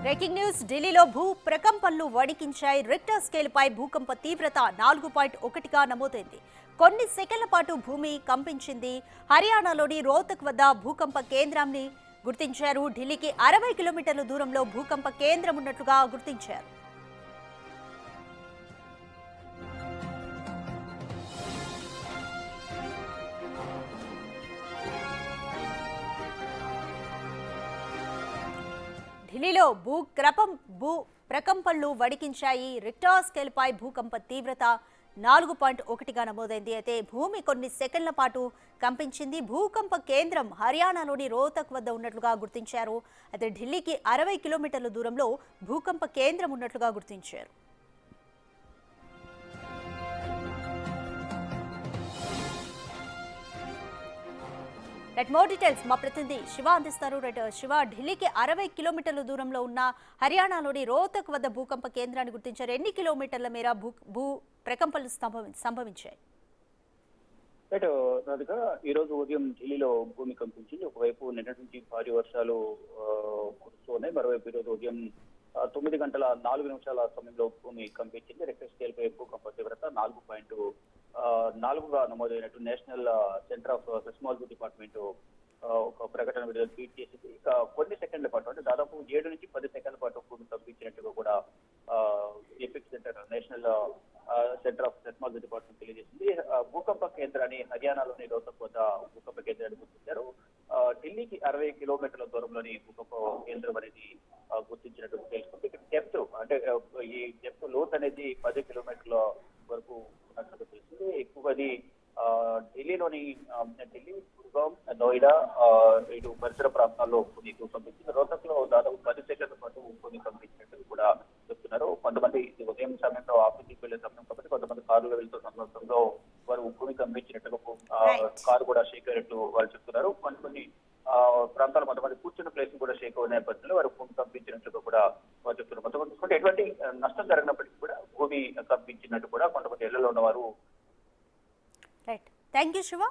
Breaking news ఢిల్లీలో భూ ప్రకంపనలు వణికించాయి. రిక్టర్ స్కేల్ పై భూకంప తీవ్రత 4.1గా నమోదైంది. కొన్ని సెకన్ల పాటు భూమి కంపించింది. హర్యానాలోని రోహ్తక్ వద్ద భూకంప కేంద్రాన్ని గుర్తించారు. ఢిల్లీకి 60 కిలోమీటర్ల దూరంలో భూకంప కేంద్రం ఉన్నట్లుగా గుర్తించారు. ఢిల్లీలో భూ ప్రకంపనలు వణికించాయి. రిక్టర్ స్కేల్ పై భూకంప తీవ్రత 4.1గా నమోదైంది. అయితే భూమి కొన్ని సెకండ్ల పాటు కంపించింది. భూకంప కేంద్రం హర్యానాలోని రోహ్తక్ వద్ద ఉన్నట్లుగా గుర్తించారు. అయితే ఢిల్లీకి 60 కిలోమీటర్ల దూరంలో భూకంప కేంద్రం ఉన్నట్లుగా గుర్తించారు. మోర్ డీటెయిల్స్ మా ప్రతినిధి శివ అందిస్తారు. శివ, ఢిల్లీకి 60 కిలోమీటర్ల దూరంలో ఉన్న హర్యానాలోని రోహ్తక్ వద్ద భూకంప కేంద్రాన్ని గుర్తించారు. ఎన్ని కిలోమీటర్ల మేర భూ ప్రకంపనలు సంభవించాయి? ఈ రోజు ఉదయం ఢిల్లీలో భూమి కంపించింది. ఒకవైపు నిన్నటి నుంచి భారీ వర్షాలు కురుస్తున్నాయి. మరోవైపు ఈ రోజు ఉదయం 9 గంటల 4 నిమిషాల సమయంలో భూమి కంపించింది. రిక్టర్ స్కేల్ పై భూకంప తీవ్రత 4.4గా నమోదైనట్టు national centre of seismology department ఒక ప్రకటన విడుదల ట్వీట్ చేసింది. ఇక కొన్ని సెకండ్ల పాటు అంటే దాదాపు 7 నుంచి 10 సెకండ్ల పాటు భూమి కంపించినట్టుగా కూడా epic centre national centre of seismology department తెలియజేసింది. భూకంప కేంద్రాన్ని హర్యానాలోని రోహ్తక్ వద్ద భూకంప కేంద్రాన్ని గుర్తించారు. ఢిల్లీకి 60 కిలోమీటర్ల దూరంలోని భూకంప కేంద్రం అనేది గుర్తించినట్టు తెలుసుకుంది. డెప్త్ అంటే ఈ డెప్త్ లోత్ అనేది 10 కిలోమీటర్ల వరకు ఉన్నట్టు తెలిసింది. ఎక్కువది ఢిల్లీలోని ఢిల్లీ, గుర్గాం, నోయిడా ఇటు పరిసర ప్రాంతాల్లో కొన్ని కంపించింది. రోహ్తక్ లో దాదాపు 10 సెకండ్ల పాటు కొన్ని కంపించినట్టు కూడా చెప్తున్నారు. కొంతమంది ఉదయం సమయంలో ఆఫీస్కి వెళ్లే సమయం కాబట్టి కొంతమంది కారులో వెళ్తున్న సందర్భంలో వారు భూమి కంపించినట్టుగా కారు కూడా షేక్ అయినట్టు వాళ్ళు చెప్తున్నారు. కొన్ని ప్రాంతాలు కొంతమంది కూర్చున్న ప్లేస్ కూడా షేక్ అయిన నేపథ్యంలో వారు భూమి కంపించినట్లుగా కూడా వారు చెప్తున్నారు. కొంతమంది చూసుకుంటే ఎటువంటి నష్టం జరిగినప్పటికీ కూడా భూమి కంపించినట్టు కూడా కొంతమంది ఇళ్లలో ఉన్నవారు. Thank you Shiva.